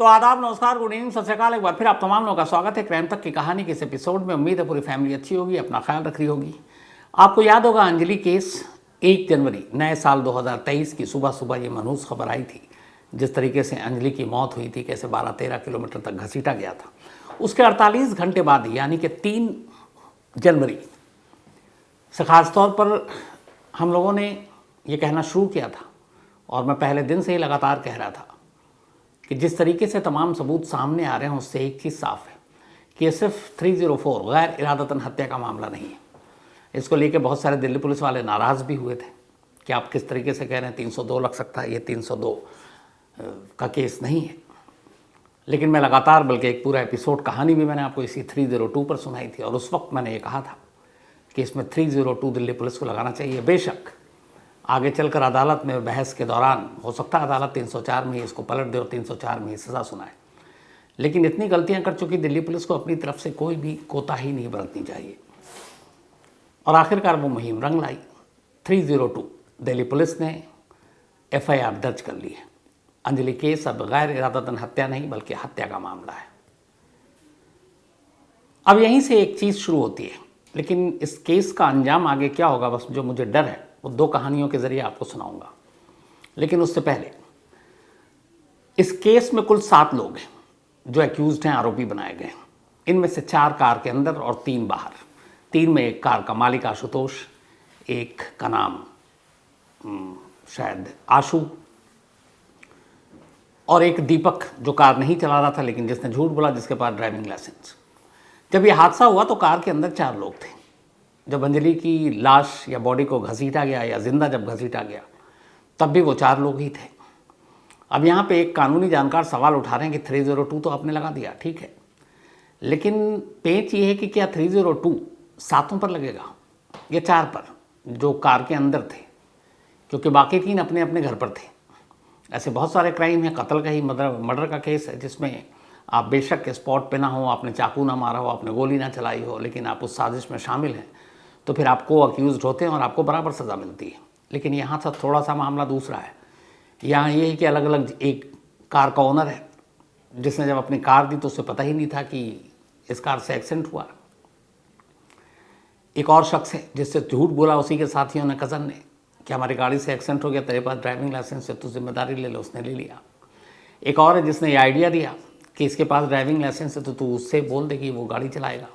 तो आदाब, नमस्कार, गुड इवनिंग, सत श्री अकाल। एक बार फिर आप तमाम लोगों का स्वागत है क्राइम तक की कहानी के इस एपिसोड में। उम्मीद है पूरी फैमिली अच्छी होगी, अपना ख्याल रख रही होगी। आपको याद होगा अंजलि केस 1 जनवरी नए साल 2023 की सुबह सुबह ये मनहूस खबर आई थी। जिस तरीके से अंजलि की मौत हुई थी, कैसे 12-13 किलोमीटर तक घसीटा गया था। उसके 48 घंटे बाद यानी कि 3 जनवरी से खासतौर पर हम लोगों ने ये कहना शुरू किया था, और मैं पहले दिन से ही लगातार कह रहा था कि जिस तरीके से तमाम सबूत सामने आ रहे हैं उससे एक चीज़ साफ है कि ये सिर्फ 304 गैर इरादतन हत्या का मामला नहीं है। इसको लेके बहुत सारे दिल्ली पुलिस वाले नाराज़ भी हुए थे कि आप किस तरीके से कह रहे हैं 302 लग सकता है, ये 302 का केस नहीं है। लेकिन मैं लगातार, बल्कि एक पूरा एपिसोड कहानी भी मैंने आपको इसी 302 पर सुनाई थी, और उस वक्त मैंने ये कहा था कि इसमें 302 दिल्ली पुलिस को लगाना चाहिए। बेशक आगे चलकर अदालत में बहस के दौरान हो सकता है अदालत 304 में ही इसको पलट दे और 304 में ही सज़ा सुनाए, लेकिन इतनी गलतियां कर चुकी दिल्ली पुलिस को अपनी तरफ से कोई भी कोताही नहीं बरतनी चाहिए। और आखिरकार वो मुहिम रंग लाई। 302 दिल्ली पुलिस ने FIR दर्ज कर ली है। अंजलि केस अब गैर इरादतन हत्या नहीं बल्कि हत्या का मामला है। अब यहीं से एक चीज़ शुरू होती है, लेकिन इस केस का अंजाम आगे क्या होगा, बस जो मुझे डर है वो 2 कहानियों के ज़रिए आपको सुनाऊंगा। लेकिन उससे पहले इस केस में कुल 7 लोग हैं जो एक्यूज्ड हैं, आरोपी बनाए गए हैं। इनमें से 4 कार के अंदर और 3 बाहर। 3 में एक कार का मालिक आशुतोष, एक का नाम शायद आशु, और एक दीपक जो कार नहीं चला रहा था लेकिन जिसने झूठ बोला, जिसके पास ड्राइविंग लाइसेंस। जब ये हादसा हुआ तो कार के अंदर 4 लोग थे। जब अंजलि की लाश या बॉडी को घसीटा गया या जिंदा जब घसीटा गया तब भी वो 4 लोग ही थे। अब यहाँ पे एक कानूनी जानकार सवाल उठा रहे हैं कि 302 तो आपने लगा दिया, ठीक है, लेकिन पेच ये है कि क्या 302 7 पर लगेगा या 4 पर जो कार के अंदर थे, क्योंकि बाकी 3 अपने अपने घर पर थे। ऐसे बहुत सारे क्राइम हैं, कत्ल का ही मर्डर का केस है जिसमें आप बेशक स्पॉट पे ना हो, आपने चाकू ना मारा हो, आपने गोली ना चलाई हो, लेकिन आप उस साजिश में शामिल हैं तो फिर आपको अक्यूज़ड होते हैं और आपको बराबर सज़ा मिलती है। लेकिन यहाँ से थोड़ा सा मामला दूसरा है। यहाँ ये है कि अलग अलग एक कार का ओनर है जिसने जब अपनी कार दी तो उसे पता ही नहीं था कि इस कार से एक्सीडेंट हुआ। एक और शख्स है जिससे झूठ बोला उसी के साथियों ने, कज़न ने, कि हमारी गाड़ी से एक्सीडेंट हो गया, तेरे पास ड्राइविंग लाइसेंस है, तो जिम्मेदारी ले लो, उसने ले लिया। एक और है जिसने ये आइडिया दिया कि इसके पास ड्राइविंग लाइसेंस है तो तू उससे बोल दे कि वो गाड़ी चलाएगा।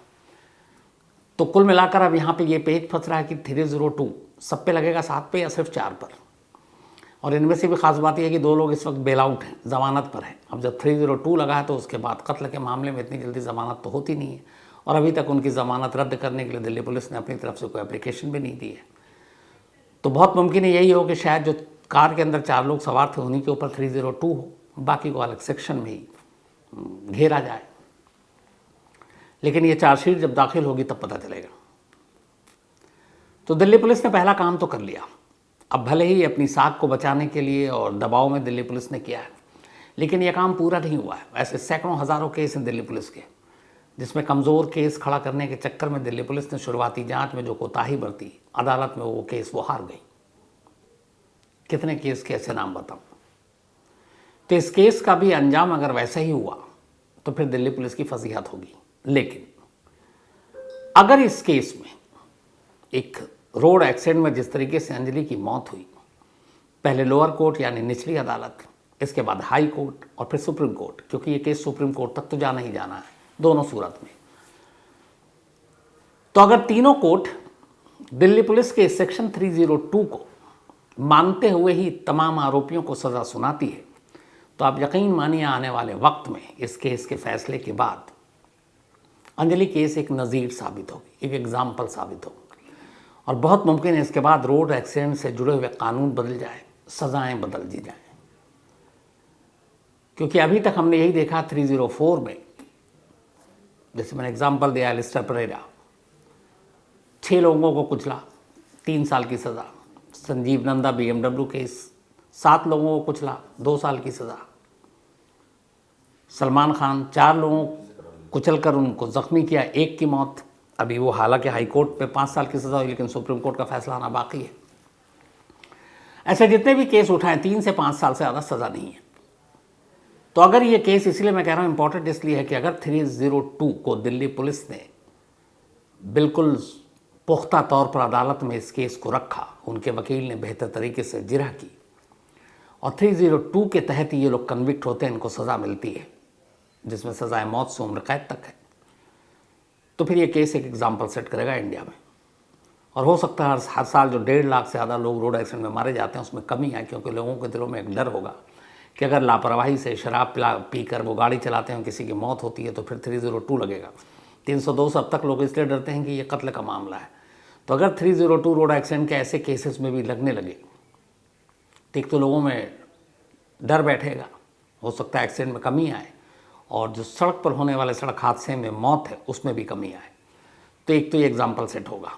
तो कुल मिलाकर अब यहाँ पे ये पेज फंस रहा है कि 302 सब पे लगेगा, 7 पे या सिर्फ 4 पर। और इनमें से भी खास बात यह है कि 2 लोग इस वक्त बेल आउट हैं, ज़मानत पर हैं। अब जब 302 लगा है तो उसके बाद कत्ल के मामले में इतनी जल्दी ज़मानत तो होती नहीं है, और अभी तक उनकी ज़मानत रद्द करने के लिए दिल्ली पुलिस ने अपनी तरफ से कोई एप्लीकेशन भी नहीं दी है। तो बहुत मुमकिन है यही हो कि शायद जो कार के अंदर 4 लोग सवार थे उन्हीं के ऊपर 302 हो, बाकी को अलग सेक्शन में ही घेरा जाए। लेकिन ये चार्जशीट जब दाखिल होगी तब पता चलेगा। तो दिल्ली पुलिस ने पहला काम तो कर लिया। अब भले ही अपनी साख को बचाने के लिए और दबाव में दिल्ली पुलिस ने किया है, लेकिन यह काम पूरा नहीं हुआ है। ऐसे सैकड़ों हज़ारों केस हैं दिल्ली पुलिस के, जिसमें कमज़ोर केस खड़ा करने के चक्कर में दिल्ली पुलिस ने शुरुआती जांच में जो कोताही बरती, अदालत में वो केस वो हार गई। कितने केस के ऐसे नाम बताऊं। तो इस केस का भी अंजाम अगर वैसा ही हुआ तो फिर दिल्ली पुलिस की फजीहत होगी। लेकिन अगर इस केस में एक रोड एक्सीडेंट में जिस तरीके से अंजलि की मौत हुई, पहले लोअर कोर्ट यानी निचली अदालत, इसके बाद हाई कोर्ट और फिर सुप्रीम कोर्ट, क्योंकि ये केस सुप्रीम कोर्ट तक तो जाना ही जाना है दोनों सूरत में। तो अगर तीनों कोर्ट दिल्ली पुलिस के सेक्शन 302 को मानते हुए ही तमाम आरोपियों को सज़ा सुनाती है तो आप यकीन मानिए आने वाले वक्त में इस केस के फैसले के बाद अंजलि केस एक नज़ीर साबित होगी, एक एग्जाम्पल साबित होगी। और बहुत मुमकिन है इसके बाद रोड एक्सीडेंट से जुड़े हुए कानून बदल जाए, सज़ाएं बदल दी जाएं। क्योंकि अभी तक हमने यही देखा 304 में, जैसे मैंने एग्जाम्पल दिया एलिस्टर परेरा, 6 लोगों को कुचला, 3 साल की सज़ा। संजीव नंदा BMW केस, 7 लोगों को कुचला, 2 साल की सज़ा। सलमान खान 4 लोगों कुचल कर उनको ज़ख्मी किया, 1 की मौत। अभी वो हालांकि हाई कोर्ट पे 5 साल की सज़ा हुई, लेकिन सुप्रीम कोर्ट का फैसला आना बाकी है। ऐसे जितने भी केस उठाएं 3 से 5 साल से ज़्यादा सज़ा नहीं है। तो अगर ये केस, इसलिए मैं कह रहा हूँ इम्पोर्टेंट इसलिए है कि अगर 302 को दिल्ली पुलिस ने बिल्कुल पुख्ता तौर पर अदालत में इस केस को रखा, उनके वकील ने बेहतर तरीके से जिरह की और 302 के तहत ये लोग कन्विक्ट होते हैं, इनको सज़ा मिलती है जिसमें सज़ाए मौत से उम्र कैद तक है, तो फिर ये केस एक एग्जाम्पल सेट करेगा इंडिया में। और हो सकता है हर साल जो 1.5 लाख से ज़्यादा लोग रोड एक्सीडेंट में मारे जाते हैं उसमें कमी आए, क्योंकि लोगों के दिलों में एक डर होगा कि अगर लापरवाही से शराब पीकर वो गाड़ी चलाते हैं, किसी की मौत होती है तो फिर 302 लगेगा। 302 से अब तक लोग इसलिए डरते हैं कि ये कत्ल का मामला है। तो अगर 302 रोड एक्सीडेंट के ऐसे केसेस में भी लगने लगे तो एक तो लोगों में डर बैठेगा, हो सकता है एक्सीडेंट में कमी आए, और जो सड़क पर होने वाले सड़क हादसे में मौत है उसमें भी कमी आए। तो एक तो ये एग्जाम्पल सेट होगा,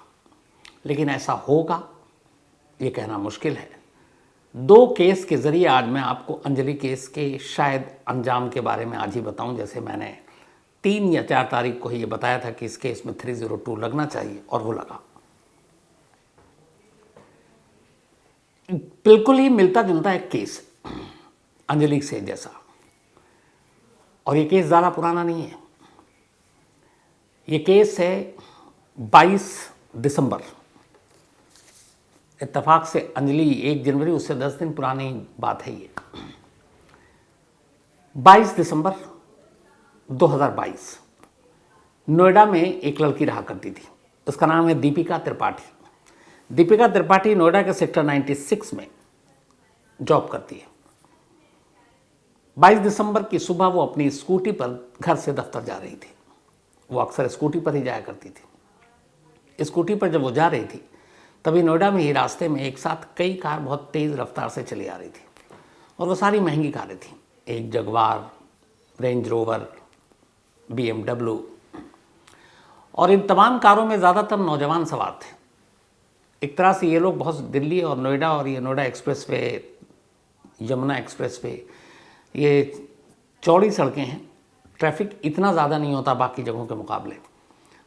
लेकिन ऐसा होगा ये कहना मुश्किल है। 2 केस के ज़रिए आज मैं आपको अंजलि केस के शायद अंजाम के बारे में आज ही बताऊं, जैसे मैंने 3 या 4 तारीख को ही ये बताया था कि इस केस में 302 लगना चाहिए और वो लगा। बिल्कुल ही मिलता जुलता एक केस अंजलि से जैसा, और ये केस ज़्यादा पुराना नहीं है। ये केस है 22 दिसंबर, इत्तेफाक से अंजलि 1 जनवरी, उससे 10 दिन पुरानी बात है ये। 22 दिसंबर 2022 नोएडा में एक लड़की रहा करती थी, उसका नाम है दीपिका त्रिपाठी। दीपिका त्रिपाठी नोएडा के सेक्टर 96 में जॉब करती है। 22 दिसंबर की सुबह वो अपनी स्कूटी पर घर से दफ्तर जा रही थी। वो अक्सर स्कूटी पर ही जाया करती थी। स्कूटी पर जब वो जा रही थी तभी नोएडा में ही रास्ते में एक साथ कई कार बहुत तेज़ रफ्तार से चली आ रही थी, और वो सारी महंगी कारें थीं। एक जगवार, रेंज रोवर, BMW, और इन तमाम कारों में ज़्यादातर नौजवान सवार थे। एक तरह से ये लोग बहुत दिल्ली और नोएडा, और ये Noida express way, Yamuna express way, ये चौड़ी सड़कें हैं, ट्रैफिक इतना ज़्यादा नहीं होता बाकी जगहों के मुकाबले।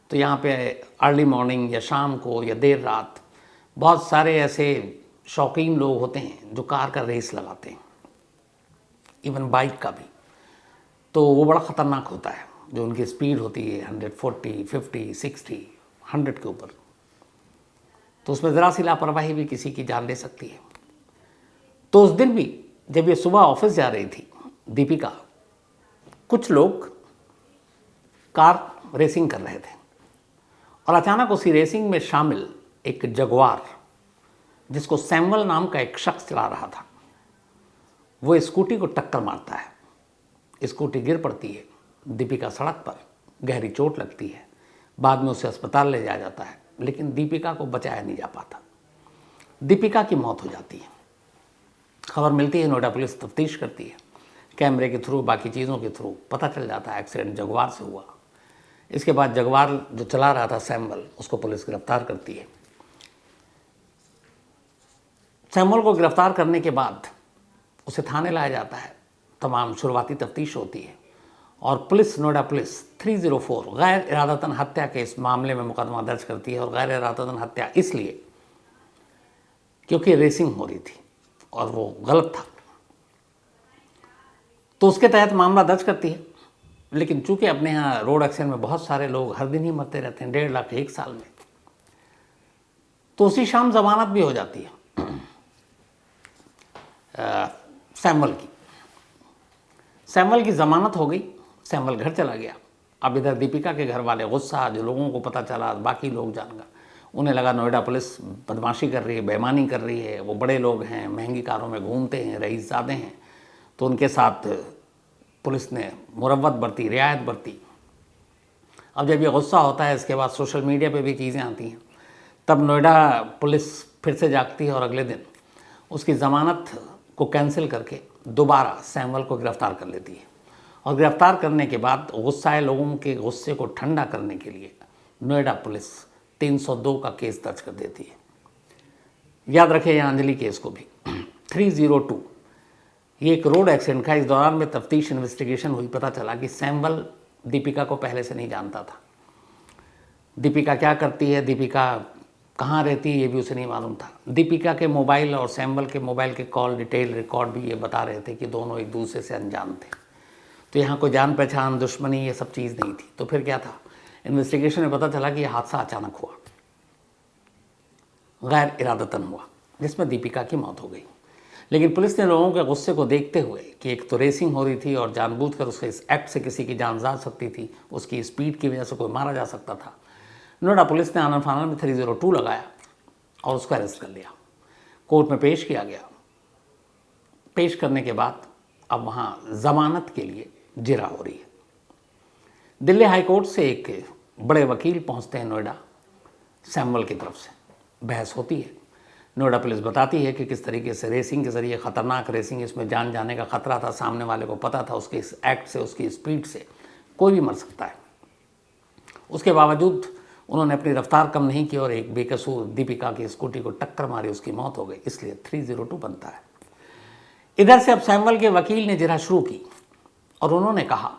तो यहाँ पे अर्ली मॉर्निंग या शाम को या देर रात बहुत सारे ऐसे शौकीन लोग होते हैं जो कार का रेस लगाते हैं, इवन बाइक का भी। तो वो बड़ा ख़तरनाक होता है, जो उनकी स्पीड होती है 140, 50, 60, 100 के ऊपर। तो उसमें ज़रा सी लापरवाही भी किसी की जान ले सकती है। तो उस दिन भी जब ये सुबह ऑफिस जा रही थी दीपिका, कुछ लोग कार रेसिंग कर रहे थे, और अचानक उसी रेसिंग में शामिल एक जगुआर, जिसको सैमुअल नाम का एक शख्स चला रहा था, वो स्कूटी को टक्कर मारता है। स्कूटी गिर पड़ती है, दीपिका सड़क पर, गहरी चोट लगती है। बाद में उसे अस्पताल ले जाया जाता है, लेकिन दीपिका को बचाया नहीं जा पाता। दीपिका की मौत हो जाती है। खबर मिलती है, नोएडा पुलिस तफ्तीश करती है, कैमरे के थ्रू, बाकी चीज़ों के थ्रू पता चल जाता है एक्सीडेंट जगुआर से हुआ। इसके बाद जगुआर जो चला रहा था सैमुअल, उसको पुलिस गिरफ्तार करती है। सैमुअल को गिरफ्तार करने के बाद उसे थाने लाया जाता है, तमाम शुरुआती तफ्तीश होती है, और पुलिस, नोएडा पुलिस 304 गैर इरादतन हत्या के इस मामले में मुकदमा दर्ज करती है। और गैर इरादतन हत्या इसलिए क्योंकि रेसिंग हो रही थी और वो गलत था, तो उसके तहत मामला दर्ज करती है। लेकिन चूंकि अपने यहाँ रोड एक्सीडेंट में बहुत सारे लोग हर दिन ही मरते रहते हैं, 1.5 लाख एक साल में, तो उसी शाम जमानत भी हो जाती है सैमुअल की जमानत हो गई। सैमुअल घर चला गया। अब इधर दीपिका के घर वाले गुस्सा, जो लोगों को पता चला, बाकी लोग जान गए, उन्हें लगा नोएडा पुलिस बदमाशी कर रही है, बेईमानी कर रही है, वो बड़े लोग हैं, महंगी कारों में घूमते हैं, रईसज़ादे हैं, तो उनके साथ पुलिस ने मुरव्वत बरती, रियायत बरती। अब जब ये गुस्सा होता है, इसके बाद सोशल मीडिया पे भी चीज़ें आती हैं, तब नोएडा पुलिस फिर से जागती है और अगले दिन उसकी ज़मानत को कैंसिल करके दोबारा सैमुअल को गिरफ़्तार कर लेती है। और गिरफ़्तार करने के बाद गुस्साए लोगों के गुस्से को ठंडा करने के लिए नोएडा पुलिस 302 का केस दर्ज कर देती है। याद रखें यहाँ अंजलि केस को भी 302, ये एक रोड एक्सीडेंट का। इस दौरान में तफ्तीश, इन्वेस्टिगेशन हुई, पता चला कि सैमुअल दीपिका को पहले से नहीं जानता था। दीपिका क्या करती है, दीपिका कहाँ रहती है, ये भी उसे नहीं मालूम था। दीपिका के मोबाइल और सैमुअल के मोबाइल के कॉल डिटेल रिकॉर्ड भी ये बता रहे थे कि दोनों एक दूसरे से अनजान थे। तो यहाँ कोई जान पहचान दुश्मनी ये सब चीज़ नहीं थी। तो फिर क्या था, इन्वेस्टिगेशन में पता चला कि यह हादसा अचानक हुआ, गैर इरादतन हुआ, जिसमें दीपिका की मौत हो गई। लेकिन पुलिस ने लोगों के गुस्से को देखते हुए कि एक तो रेसिंग हो रही थी और जानबूझकर उसके इस एक्ट से किसी की जान जा सकती थी, उसकी स्पीड की वजह से कोई मारा जा सकता था, नोएडा पुलिस ने आनन फानन में 302 लगाया और उसको अरेस्ट कर लिया। कोर्ट में पेश किया गया। पेश करने के बाद अब वहाँ जमानत के लिए जिरा हो रही है। दिल्ली हाई कोर्ट से एक बड़े वकील पहुँचते हैं नोएडा, सैमुअल की तरफ से बहस होती है। नोएडा पुलिस बताती है कि किस तरीके से रेसिंग के ज़रिए, ख़तरनाक रेसिंग, इसमें जान जाने का ख़तरा था, सामने वाले को पता था उसके इस एक्ट से, उसकी स्पीड से कोई भी मर सकता है। उसके बावजूद उन्होंने अपनी रफ्तार कम नहीं की और एक बेकसूर दीपिका की स्कूटी को टक्कर मारी, उसकी मौत हो गई, इसलिए 302 बनता है। इधर से अब सैमुअल के वकील ने जिरा शुरू की और उन्होंने कहा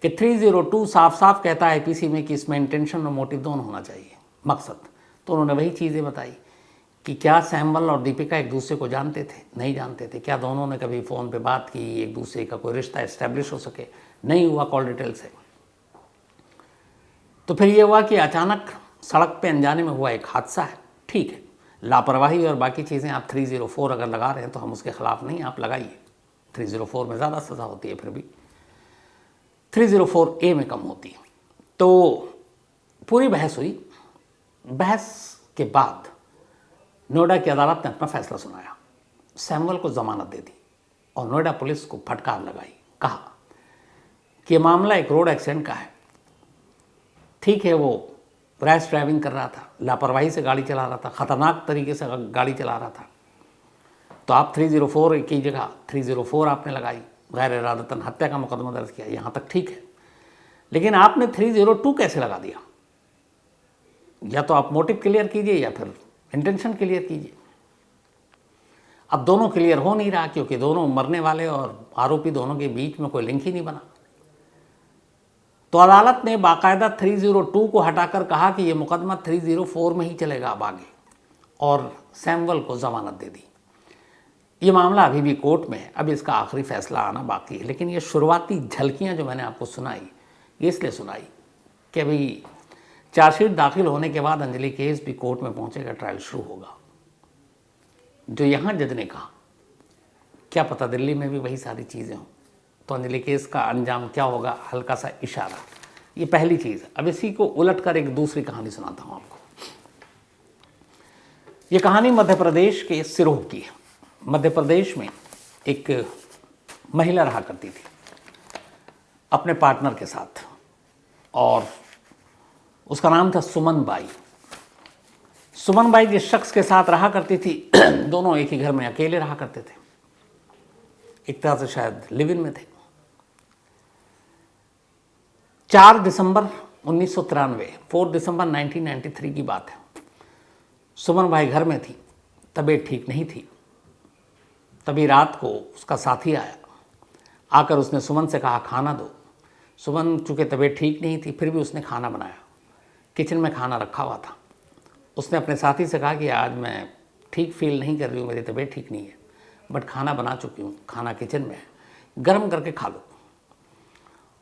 कि 302 साफ साफ कहता है आईपीसी में कि इसमें इंटेंशन और मोटिव दोनों होना चाहिए, मकसद। तो उन्होंने वही चीज़ें बताई कि क्या सैमुअल और दीपिका एक दूसरे को जानते थे, नहीं जानते थे, क्या दोनों ने कभी फ़ोन पे बात की, एक दूसरे का कोई रिश्ता इस्टेब्लिश हो सके, नहीं हुआ कॉल डिटेल से। तो फिर ये हुआ कि अचानक सड़क पे अनजाने में हुआ एक हादसा है, ठीक है, लापरवाही और बाकी चीज़ें आप 304 अगर लगा रहे हैं तो हम उसके ख़िलाफ़ नहीं, आप लगाइए। 304 में ज़्यादा सज़ा होती है, फिर भी 304A में कम होती है। तो पूरी बहस हुई। बहस के बाद नोएडा की अदालत ने अपना फैसला सुनाया, सैमुअल को ज़मानत दे दी और नोएडा पुलिस को फटकार लगाई। कहा कि ये मामला एक रोड एक्सीडेंट का है, ठीक है, वो रैश ड्राइविंग कर रहा था, लापरवाही से गाड़ी चला रहा था, ख़तरनाक तरीके से गाड़ी चला रहा था, तो आप 304 की जगह 304 आपने लगाई, गैर इरादतन हत्या का मुकदमा दर्ज किया, यहाँ तक ठीक है। लेकिन आपने 302 कैसे लगा दिया? या तो आप मोटिव क्लियर कीजिए या फिर इंटेंशन क्लियर कीजिए। अब दोनों क्लियर हो नहीं रहा, क्योंकि दोनों मरने वाले और आरोपी दोनों के बीच में कोई लिंक ही नहीं बना। तो अदालत ने बाकायदा 302 को हटाकर कहा कि ये मुकदमा 304 में ही चलेगा अब आगे, और सैमुअल को ज़मानत दे दी। ये मामला अभी भी कोर्ट में है, अब इसका आखिरी फैसला आना बाकी है। लेकिन ये शुरुआती झलकियाँ जो मैंने आपको सुनाई, ये इसलिए सुनाई कि अभी चार्जशीट दाखिल होने के बाद अंजलि केस भी कोर्ट में पहुंचेगा, ट्रायल शुरू होगा। जो यहाँ जज ने कहा, क्या पता दिल्ली में भी वही सारी चीज़ें हों, तो अंजलि केस का अंजाम क्या होगा, हल्का सा इशारा। ये पहली चीज़ है। अब इसी को उलट कर एक दूसरी कहानी सुनाता हूँ आपको। ये कहानी मध्य प्रदेश के सिरोह की है। मध्य प्रदेश में एक महिला रहा करती थी अपने पार्टनर के साथ, और उसका नाम था सुमन बाई। सुमन बाई जिस शख्स के साथ रहा करती थी, दोनों एक ही घर में अकेले रहा करते थे, एक तरह से शायद लिव इन में थे। 4 दिसंबर 1993, 4 दिसंबर 1993 की बात है। सुमन बाई घर में थी, तबीयत ठीक नहीं थी। तभी रात को उसका साथी आया, आकर उसने सुमन से कहा खाना दो। सुमन चूँकि तबीयत ठीक नहीं थी, फिर भी उसने खाना बनाया, किचन में खाना रखा हुआ था। उसने अपने साथी से कहा कि आज मैं ठीक फील नहीं कर रही हूँ, मेरी तबीयत ठीक नहीं है, बट खाना बना चुकी हूँ, खाना किचन में है, गर्म करके खा लो।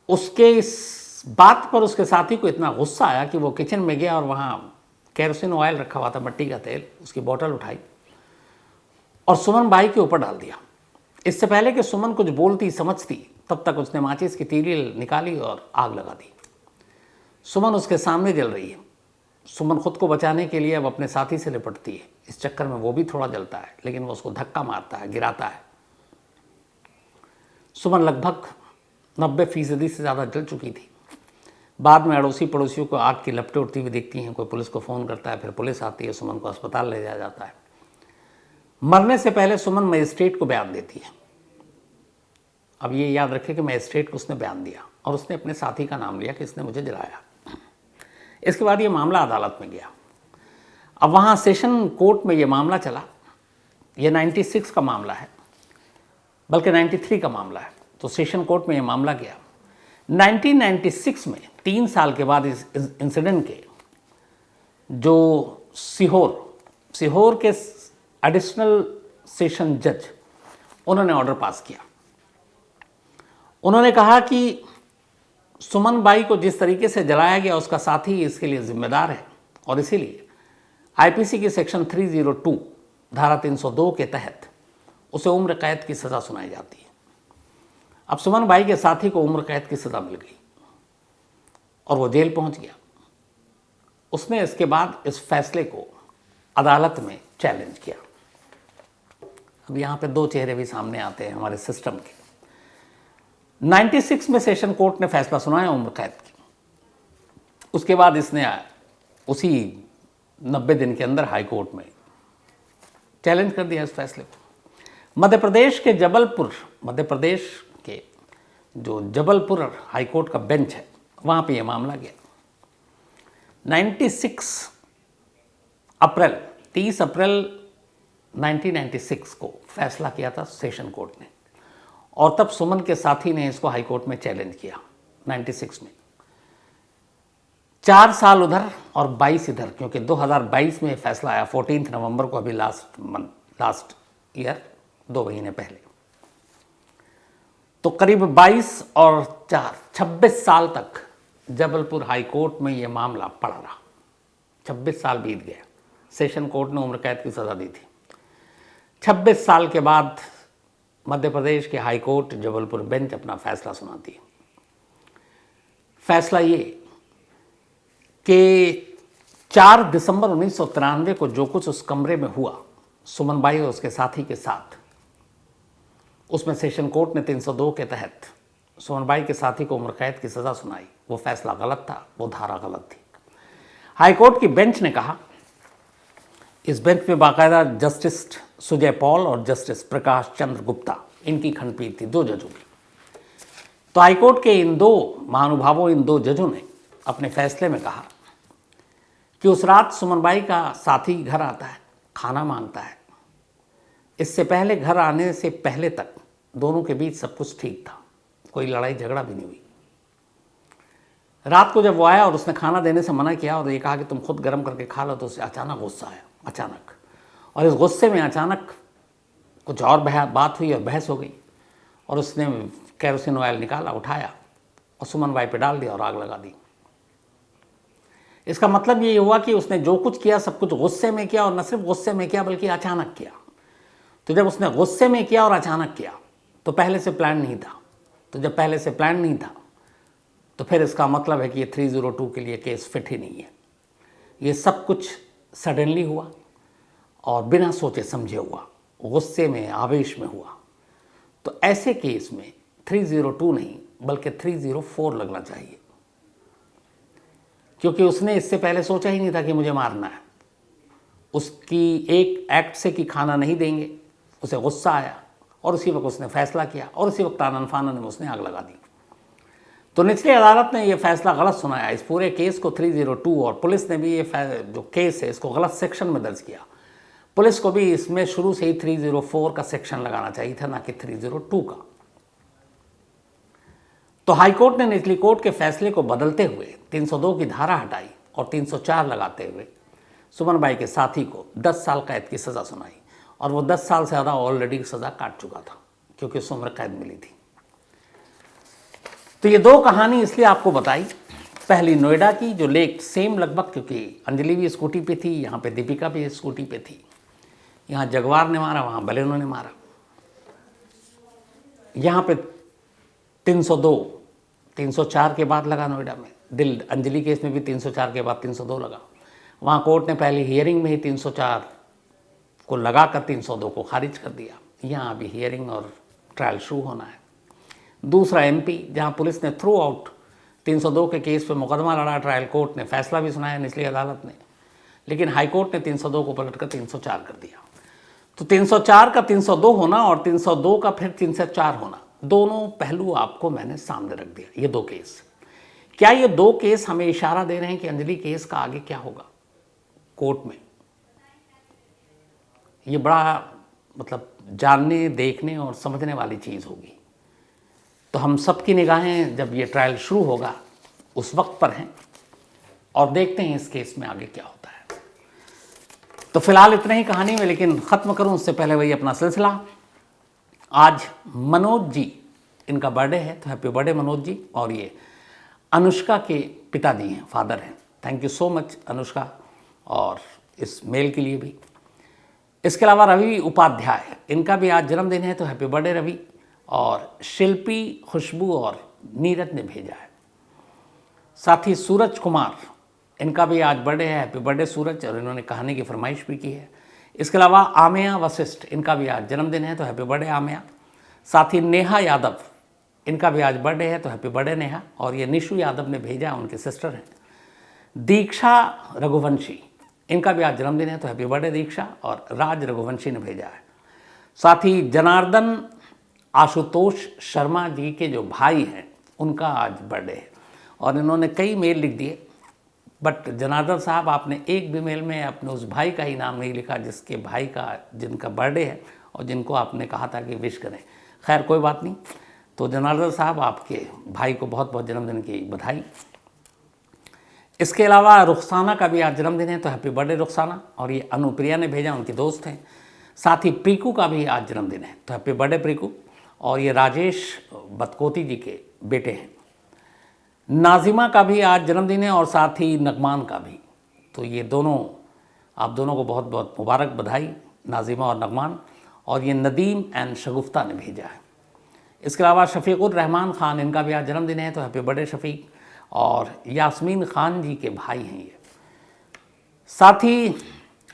उसके इस बात पर उसके साथी को इतना गुस्सा आया कि वो किचन में गया और वहाँ केरोसिन ऑयल रखा हुआ था, मिट्टी का तेल, उसकी बोतल उठाई और सुमन बाई के ऊपर डाल दिया। इससे पहले कि सुमन कुछ बोलती समझती, तब तक उसने माचिस की तीली निकाली और आग लगा दी। सुमन उसके सामने जल रही है। सुमन खुद को बचाने के लिए अब अपने साथी से लिपटती है। इस चक्कर में वो भी थोड़ा जलता है, लेकिन वो उसको धक्का मारता है, गिराता है। सुमन लगभग 90% से ज़्यादा जल चुकी थी। बाद में अड़ोसी पड़ोसियों को आग की लपटें उड़ती हुई देखती हैं, कोई पुलिस को फ़ोन करता है, फिर पुलिस आती है, सुमन को अस्पताल ले जाया जाता है। मरने से पहले सुमन मजिस्ट्रेट को बयान देती है। अब ये याद रखें कि मजिस्ट्रेट को उसने बयान दिया और उसने अपने साथी का नाम लिया कि इसने मुझे जलाया। इसके बाद ये मामला अदालत में गया। अब वहाँ सेशन कोर्ट में ये मामला चला। ये 96 का मामला है, बल्कि 93 का मामला है। तो सेशन कोर्ट में ये मामला गया। 1996 में 3 साल के बाद इस इंसिडेंट के जो सीहोर के एडिशनल सेशन जज, उन्होंने ऑर्डर पास किया उन्होंने कहा कि सुमन बाई को जिस तरीके से जलाया गया उसका साथी इसके लिए जिम्मेदार है और इसीलिए आईपीसी की सेक्शन 302 धारा 302 के तहत उसे उम्र कैद की सज़ा सुनाई जाती है। अब सुमन बाई के साथी को उम्र कैद की सज़ा मिल गई और वो जेल पहुंच गया। उसने इसके बाद इस फैसले को अदालत में चैलेंज किया। अब यहाँ पे दो चेहरे भी सामने आते हैं हमारे सिस्टम के। 96 में सेशन कोर्ट ने फैसला सुनाया उम्र कैद की। उसके बाद इसने उसी 90 दिन के अंदर हाई कोर्ट में चैलेंज कर दिया इस फैसले को। मध्य प्रदेश के जो जबलपुर हाई कोर्ट का बेंच है वहाँ पे ये मामला गया। 30 अप्रैल 1996 को फैसला किया था सेशन कोर्ट ने और तब सुमन के साथी ने इसको हाई कोर्ट में चैलेंज किया 96 में। 4 साल उधर और 22 इधर, क्योंकि 2022 में फैसला आया 14 नवंबर को, अभी लास्ट ईयर 2 महीने पहले। तो करीब 22 और 4 26 साल तक जबलपुर हाई कोर्ट में ये मामला पड़ा रहा। 26 साल बीत गया। सेशन कोर्ट ने उम्र कैद की सज़ा दी थी। 26 साल के बाद मध्य प्रदेश के हाई कोर्ट जबलपुर बेंच अपना फैसला सुनाती है। फैसला ये कि 4 दिसंबर 1993 को जो कुछ उस कमरे में हुआ सुमन बाई और उसके साथी के साथ, उसमें सेशन कोर्ट ने 302 के तहत सुमन बाई के साथी को उम्र कैद की सज़ा सुनाई। वो फैसला गलत था, वो धारा गलत थी। हाई कोर्ट की बेंच ने कहा, इस बेंच में बाकायदा जस्टिस सुजय पॉल और जस्टिस प्रकाश चंद्र गुप्ता, इनकी खंडपीठ थी, 2 जजों की। तो हाईकोर्ट के इन 2 महानुभावों, इन 2 जजों ने अपने फैसले में कहा कि उस रात सुमन बाई का साथी घर आता है, खाना मांगता है। इससे पहले घर आने से पहले तक दोनों के बीच सब कुछ ठीक था, कोई लड़ाई झगड़ा भी नहीं हुई। रात को जब वो आया और उसने खाना देने से मना किया और ये कहा कि तुम खुद गर्म करके खा लो, तो उसे अचानक गुस्सा आया, अचानक। और इस गुस्से में अचानक कुछ और बात हुई और बहस हो गई और उसने केरोसिन ऑयल निकाला, उठाया और सुमन बाई पे डाल दिया और आग लगा दी। इसका मतलब ये हुआ कि उसने जो कुछ किया सब कुछ गुस्से में किया, और न सिर्फ गुस्से में किया बल्कि अचानक किया। तो जब उसने गुस्से में किया और अचानक किया तो पहले से प्लान नहीं था। तो जब पहले से प्लान नहीं था तो फिर इसका मतलब है कि ये 302 के लिए केस फिट ही नहीं है। ये सब कुछ सडनली हुआ और बिना सोचे समझे हुआ, गुस्से में, आवेश में हुआ। तो ऐसे केस में 302 नहीं बल्कि 304 लगना चाहिए, क्योंकि उसने इससे पहले सोचा ही नहीं था कि मुझे मारना है। उसकी एक एक्ट से कि खाना नहीं देंगे, उसे गुस्सा आया और उसी वक्त उसने फैसला किया और उसी वक्त आनन फानन में उसने आग लगा दी। तो निचली अदालत ने यह फैसला गलत सुनाया। इस पूरे केस को 302, और पुलिस ने भी ये जो केस है इसको गलत सेक्शन में दर्ज किया। पुलिस को भी इसमें शुरू से ही 304 का सेक्शन लगाना चाहिए था, ना कि 302 का। तो हाईकोर्ट ने निचली कोर्ट के फैसले को बदलते हुए 302 की धारा हटाई और 304 लगाते हुए सुमन बाई के साथी को 10 साल कैद की सज़ा सुनाई। और वो 10 साल से ज़्यादा ऑलरेडी सज़ा काट चुका था, क्योंकि उसे उम्र कैद मिली थी। तो ये 2 कहानी इसलिए आपको बताई। पहली नोएडा की, जो लेक सेम लगभग, क्योंकि अंजलि भी स्कूटी पे थी, यहाँ पे दीपिका भी स्कूटी पे थी। यहाँ जगवार ने मारा, वहाँ बलेनो ने मारा। यहाँ पे 302, 304 के बाद लगा नोएडा में। अंजलि केस में भी 304 के बाद 302 लगा। वहाँ कोर्ट ने पहली हियरिंग में ही 304 को लगाकर 302 को खारिज कर दिया। यहाँ अभी हियरिंग और ट्रायल शुरू होना है। दूसरा एमपी, जहाँ पुलिस ने थ्रू आउट 302 के केस पे मुकदमा लड़ा, ट्रायल कोर्ट ने फैसला भी सुनाया निचली अदालत ने, लेकिन हाई कोर्ट ने 302 को पलटकर 304 कर दिया। तो 304 का 302 होना और 302 का फिर 304 होना, दोनों पहलू आपको मैंने सामने रख दिया। ये 2 केस, क्या ये 2 केस हमें इशारा दे रहे हैं कि अंजलि केस का आगे क्या होगा कोर्ट में? ये बड़ा मतलब जानने, देखने और समझने वाली चीज़ होगी। तो हम सबकी निगाहें जब ये ट्रायल शुरू होगा उस वक्त पर हैं, और देखते हैं इस केस में आगे क्या होता है। तो फिलहाल इतना ही कहानी में, लेकिन ख़त्म करूं उससे पहले वही अपना सिलसिला। आज मनोज जी इनका बर्थडे है, तो हैप्पी बर्थडे मनोज जी। और ये अनुष्का के पिताजी हैं, फादर हैं। Thank you so much Anushka, और इस मेल के लिए भी। इसके अलावा रवि उपाध्याय, इनका भी आज जन्मदिन है, तो हैप्पी बर्थडे रवि। और शिल्पी, खुशबू और नीरज ने भेजा है। साथ ही सूरज कुमार, इनका भी आज बर्थडे है, हैप्पी बर्थडे सूरज, और इन्होंने कहानी की फरमाइश भी की है। इसके अलावा आमिया वशिष्ठ, इनका भी आज जन्मदिन है, तो हैप्पी बर्थडे आमिया। साथ ही नेहा यादव, इनका भी आज बर्थडे है, तो हैप्पी बर्थडे नेहा। और ये निशु यादव ने भेजा, उनके सिस्टर हैं। दीक्षा रघुवंशी, इनका भी आज जन्मदिन है, तो हैप्पी बर्थडे दीक्षा। और राज रघुवंशी ने भेजा है। साथ ही जनार्दन आशुतोष शर्मा जी के जो भाई हैं, उनका आज बर्थडे है, और इन्होंने कई मेल लिख दिए, बट जनार्दन साहब आपने एक भी मेल में अपने उस भाई का ही नाम नहीं लिखा जिसके भाई का, जिनका बर्थडे है और जिनको आपने कहा था कि विश करें। खैर कोई बात नहीं। तो जनार्दन साहब, आपके भाई को बहुत बहुत जन्मदिन की बधाई। इसके अलावा रुखसाना का भी आज जन्मदिन है, तो हैप्पी बर्थडे रुखसाना। और ये अनुप्रिया ने भेजा, उनके दोस्त हैं। साथ ही प्रीकू का भी आज जन्मदिन है, तो हैप्पी बर्थडे प्रीकू। और ये राजेश बतकोती जी के बेटे हैं। नाजिमा का भी आज जन्मदिन है, और साथ ही नगमान का भी। तो ये दोनों, आप दोनों को बहुत बहुत मुबारक बधाई, नाजिमा और नगमान। और ये नदीम एंड शगुफ्ता ने भेजा है। इसके अलावा शफीकुर रहमान ख़ान, इनका भी आज जन्मदिन है, तो हैप्पी बर्थडे शफीक। और यास्मीन ख़ान जी के भाई हैं ये। साथ ही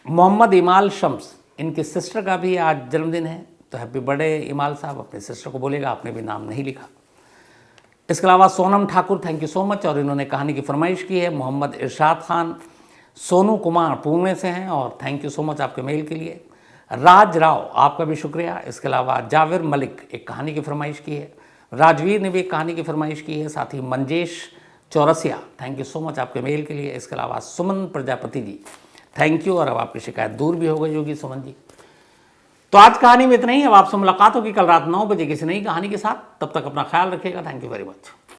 मोहम्मद इमाल शम्स, इनके सिस्टर का भी आज जन्मदिन है, तो हैप्पी बर्थडे इमाल साहब। अपने सिस्टर को बोलेगा, आपने भी नाम नहीं लिखा। इसके अलावा Sonam Thakur, thank you so much, और इन्होंने कहानी की फरमाइश की है। मोहम्मद इरशाद खान, सोनू कुमार पुणे से हैं, और थैंक यू सो मच आपके मेल के लिए। राज राव, आपका भी शुक्रिया। इसके अलावा जावेर मलिक, एक कहानी की फरमाइश की है। राजवीर ने भी एक कहानी की फरमाइश की है। साथ ही Manjesh Chaurasia, thank you so much आपके मेल के लिए। इसके अलावा सुमन प्रजापति जी, थैंक यू, और अब आपकी शिकायत दूर भी हो गई होगी सुमन जी। तो आज कहानी में इतना ही। अब आपसे मुलाकात होगी कल रात 9 बजे किसी नई कहानी के साथ। तब तक अपना ख्याल रखिएगा। Thank you very much.